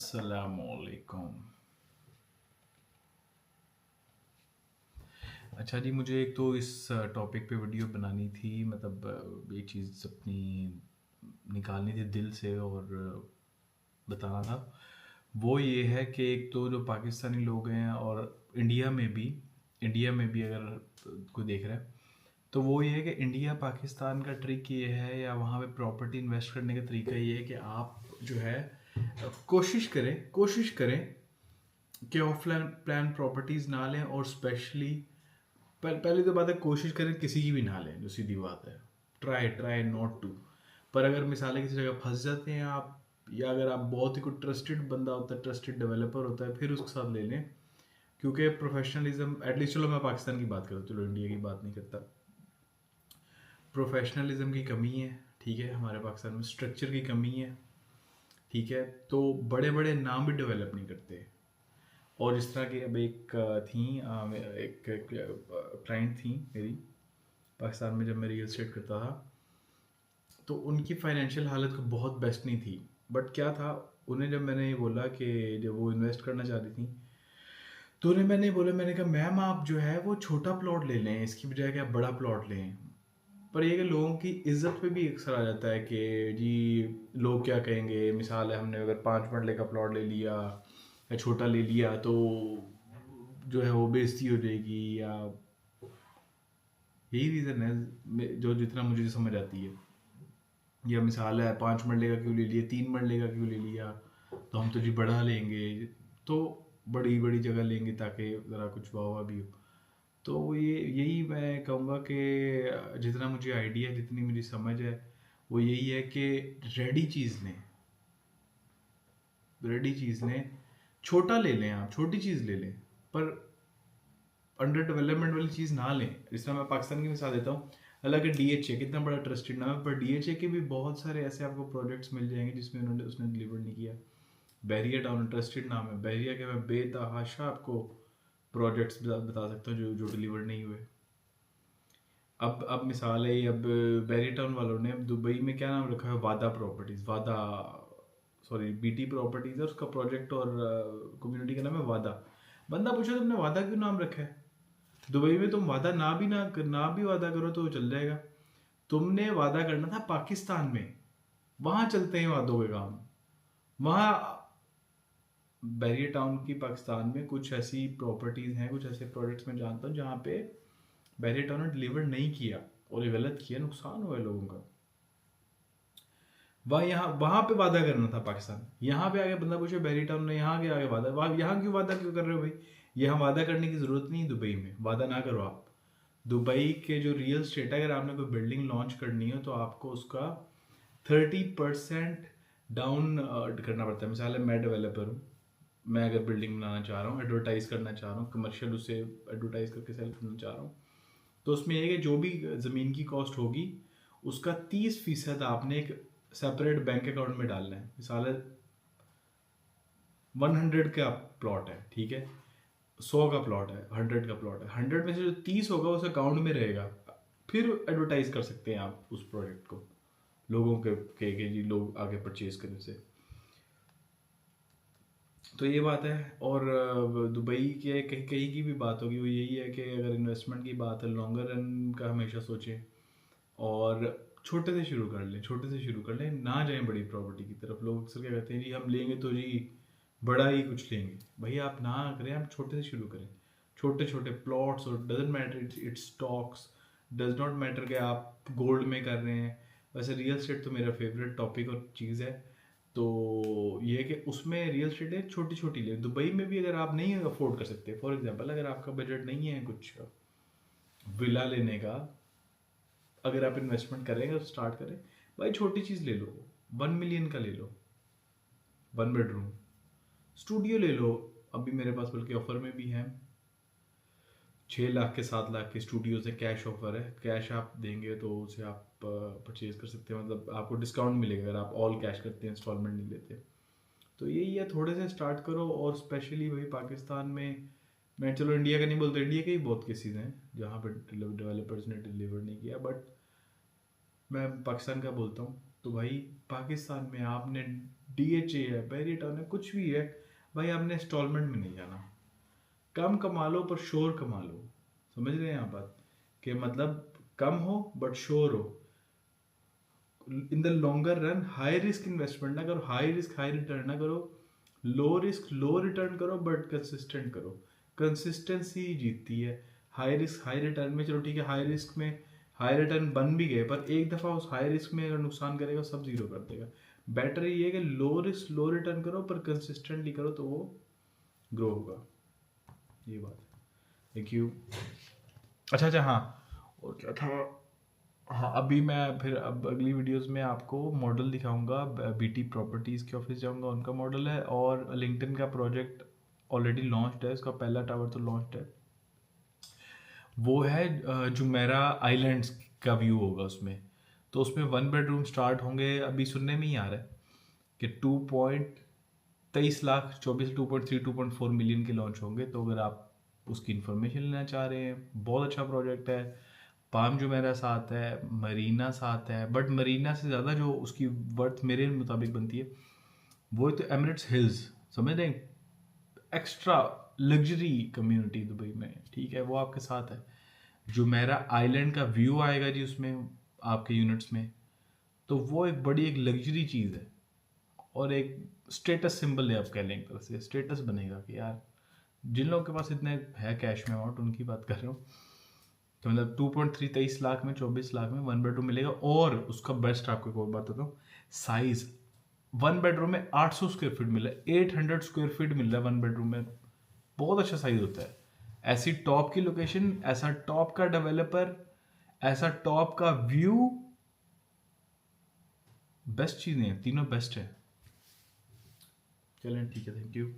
अस्सलामुअलैकुम। अच्छा जी, मुझे एक तो इस टॉपिक पे वीडियो बनानी थी, मतलब ये चीज़ अपनी निकालनी थी दिल से और बताना था। वो ये है कि एक तो जो पाकिस्तानी लोग हैं और इंडिया में भी अगर कोई देख रहा है तो वो ये है कि इंडिया पाकिस्तान का ट्रिक ये है, या वहाँ पे प्रॉपर्टी इन्वेस्ट करने का तरीका ये है कि आप जो है कोशिश करें कि ऑफलाइन प्लान प्रॉपर्टीज़ ना लें, और स्पेशली पहले तो बात है, कोशिश करें किसी की भी ना लें, जो सीधी बात है। Try try not to. पर अगर मिसाल है किसी जगह फंस जाते हैं आप, या अगर आप बहुत ही कोई ट्रस्टेड बंदा होता है, ट्रस्टेड डेवलपर होता है, फिर उसके साथ ले लें। क्योंकि प्रोफेशनलिज्म एटलीस्ट, चलो मैं पाकिस्तान की बात करता हूँ, चलो इंडिया की बात नहीं करता। प्रोफेशनलिज्म की कमी है, ठीक है, हमारे पाकिस्तान में स्ट्रक्चर की कमी है, ठीक है। तो बड़े बड़े नाम भी डेवलप नहीं करते। और जिस तरह की अब एक थी एक क्लाइंट थी मेरी पाकिस्तान में, जब मैं रियल एस्टेट करता था, तो उनकी फाइनेंशियल हालत को बहुत बेस्ट नहीं थी। बट क्या था, उन्हें जब मैंने ये बोला कि जब वो इन्वेस्ट करना चाहती थी, तो उन्हें मैंने बोला, मैंने कहा मैम आप जो है वो छोटा प्लॉट ले लें, इसकी बजाय कि आप बड़ा प्लॉट लें। पर ये कि लोगों की इज्जत पे भी अक्सर आ जाता है कि जी लोग क्या कहेंगे। मिसाल है, हमने अगर 5 मरले का प्लॉट ले लिया या छोटा ले लिया तो जो है वो बेइज्जती हो जाएगी, या यही रीज़न है जो जितना मुझे समझ आती है। या मिसाल है, 5 मरले का क्यों ले लिया, 3 मरले का क्यों ले लिया, तो हम तो जी बड़ा लेंगे, तो बड़ी बड़ी जगह लेंगे ताकि ज़रा कुछ वाह वाह भी हो। तो ये यही मैं कहूँगा कि जितना मुझे आइडिया, जितनी मुझे समझ है, वो यही है कि रेडी चीज़ लें, रेडी चीज़ लें। छोटा ले लें, आप छोटी चीज़ ले लें, पर अंडर डेवलपमेंट वाली चीज़ ना लें। जिस तरह मैं पाकिस्तान की मिसाल देता हूँ, हालांकि डीएचए कितना बड़ा ट्रस्टेड नाम है, पर डीएचए के भी बहुत सारे ऐसे आपको प्रोजेक्ट्स मिल जाएंगे जिसमें उसने डिलीवर नहीं किया। बैरिया टाउन ट्रस्टेड नाम है, बैरिया के मैं बेतहाशा आपको प्रोजेक्ट्स बता सकता हूँ जो जो डिलीवर नहीं हुए। अब मिसाल है, अब बैरिया टाउन वालों ने दुबई में क्या नाम रखा है, वादा प्रॉपर्टीज, वादा, सॉरी बीटी प्रॉपर्टीज है उसका प्रोजेक्ट, और कम्युनिटी का नाम है वादा। बंदा पूछा तुमने वादा क्यों नाम रखा है? दुबई में तुम वादा ना भी वादा करो तो चल जाएगा। तुमने वादा करना था पाकिस्तान में, वहां चलते हैं वादों के काम। वहां बैरियर टाउन की पाकिस्तान में कुछ ऐसी प्रॉपर्टीज हैं, कुछ ऐसे प्रोजेक्ट्स मैं जानता हूँ जहाँ पे बैरियर टाउन ने डिलीवर नहीं किया, और ये गलत किया, नुकसान हुआ है लोगों का। वहां पे वादा करना था पाकिस्तान, यहाँ पे आगे बंदा पूछे बैरियर टाउन ने यहाँ आगे वादा, यहाँ क्यों वादा क्यों कर रहे हो भाई? यहाँ वादा करने की जरूरत नहीं है, दुबई में वादा ना करो आप। दुबई के जो रियल स्टेट है, अगर आपने कोई बिल्डिंग लॉन्च करनी हो तो आपको उसका 30% डाउन करना पड़ता है। मिसाल है, मैं डेवलपर हूँ, मैं अगर बिल्डिंग बनाना चाह रहा हूँ, एडवर्टाइज करना चाह रहा हूँ, कमर्शियल उसे एडवर्टाइज करके सेल करना चाह रहा हूँ, तो उसमें यह है कि जो भी ज़मीन की कॉस्ट होगी उसका 30% आपने एक सेपरेट बैंक अकाउंट में डालना है। मिसाल है 100 का प्लॉट है, ठीक है, 100 का प्लॉट है, 100 का प्लॉट है, 100 में से जो 30 होगा उस अकाउंट में रहेगा। फिर एडवर्टाइज कर सकते हैं आप उस प्रोजेक्ट को लोगों के जी लोग आगे परचेज करने से। तो ये बात है। और दुबई के कहीं कहीं की भी बात होगी, वो यही है कि अगर इन्वेस्टमेंट की बात है, लॉन्गर रन का हमेशा सोचें, और छोटे से शुरू कर लें, छोटे से शुरू कर लें, ना जाएं बड़ी प्रॉपर्टी की तरफ। लोग अक्सर क्या कहते हैं, जी हम लेंगे तो जी बड़ा ही कुछ लेंगे। भाई आप ना करें, आप छोटे से शुरू करें, छोटे छोटे प्लॉट्स। और doesn't matter it's stocks, does not matter कि आप गोल्ड में कर रहे हैं। वैसे रियल स्टेट तो मेरा फेवरेट टॉपिक और चीज़ है, तो ये है कि उसमें रियल स्टेट है छोटी छोटी ले। दुबई में भी अगर आप नहीं अफोर्ड कर सकते, फॉर एग्जांपल अगर आपका बजट नहीं है कुछ विला लेने का, अगर आप इन्वेस्टमेंट करेंगे तो स्टार्ट करें, भाई छोटी चीज़ ले लो, 1 मिलियन का ले लो, 1 बेडरूम स्टूडियो ले लो। अभी मेरे पास बल्कि ऑफर में भी है, 6 लाख के 7 लाख के स्टूडियो से कैश ऑफर है। कैश आप देंगे तो उसे आप परचेज कर सकते हैं, मतलब आपको डिस्काउंट मिलेगा अगर आप ऑल कैश करते हैं, इंस्टॉलमेंट नहीं लेते। तो यही है, थोड़े से स्टार्ट करो। और स्पेशली वही पाकिस्तान में, मैं चलो इंडिया का नहीं बोलता, इंडिया के ही बहुत केसेस हैं जहाँ पर डेवलपर्स ने डिलीवर नहीं किया, बट मैं पाकिस्तान का बोलता हूँ। तो भाई पाकिस्तान में आपने DHA है, बेरीटन है, कुछ भी है, भाई आपने इंस्टॉलमेंट में नहीं जाना। कम कमा लो पर श्योर कमा लो। समझ रहे हैं आप बात? कि मतलब कम हो बट श्योर हो। In the longer run high risk investment ना करो, हाई रिस्क हाई रिटर्न ना करो, लो रिस्क लो रिटर्न करो बट कंसिस्टेंट करो। कंसिस्टेंसी जीतती है। हाई रिस्क हाई रिटर्न में चलो ठीक है, हाई रिस्क में हाई रिटर्न बन भी गए, पर एक दफ़ा उस हाई रिस्क में अगर नुकसान करेगा सब जीरो कर देगा। बेटर ये है कि लो रिस्क लो रिटर्न करो पर कंसिस्टेंटली करो, तो वो ग्रो होगा। ये बात है। Thank you. अच्छा हाँ, और क्या था? हाँ, अभी मैं फिर अब अगली वीडियोस में आपको मॉडल दिखाऊंगा। BT प्रॉपर्टीज़ के ऑफिस जाऊंगा, उनका मॉडल है, और लिंक्डइन का प्रोजेक्ट ऑलरेडी लॉन्च्ड है, उसका पहला टावर तो लॉन्च्ड है। वो है जुमेरा आइलैंड्स का व्यू होगा उसमें। तो उसमें 1 बेडरूम स्टार्ट होंगे, अभी सुनने में ही आ रहा है कि 2.23 लाख 2.4 मिलियन के लॉन्च होंगे। तो अगर आप उसकी इन्फॉर्मेशन लेना चाह रहे हैं, बहुत अच्छा प्रोजेक्ट है। पाम जुमेरा साथ है, मरीना साथ है, बट मरीना से ज़्यादा जो उसकी वर्थ मेरे मुताबिक बनती है वो तो एमिरेट्स हिल्स। समझ रहे हैं? एक्स्ट्रा लग्जरी कम्युनिटी दुबई में, ठीक है, वो आपके साथ है। जुमेरा आइलैंड का व्यू आएगा जी उसमें, आपके यूनिट्स में। तो वो एक बड़ी एक लग्जरी चीज़ है, और एक स्टेटस सिंबल है, आप कह लें एक तरह से स्टेटस बनेगा कि यार जिन लोगों के पास इतने है कैश में अमाउंट, उनकी बात कर रहा हूँ। तो मतलब 23 लाख में 24 लाख में 1 बेडरूम मिलेगा। और उसका बेस्ट आपको एक और बात बताता हूँ, साइज 1 बेडरूम में 800 स्क्वायर फीट मिल रहा है, 800 स्क्वायर फीट मिल रहा है 1 बेडरूम में। बहुत अच्छा साइज होता है। ऐसी टॉप की लोकेशन, ऐसा टॉप का डेवलपर, ऐसा टॉप का व्यू, बेस्ट चीज़ें हैं, तीनों बेस्ट है। चलें ठीक है, थैंक यू।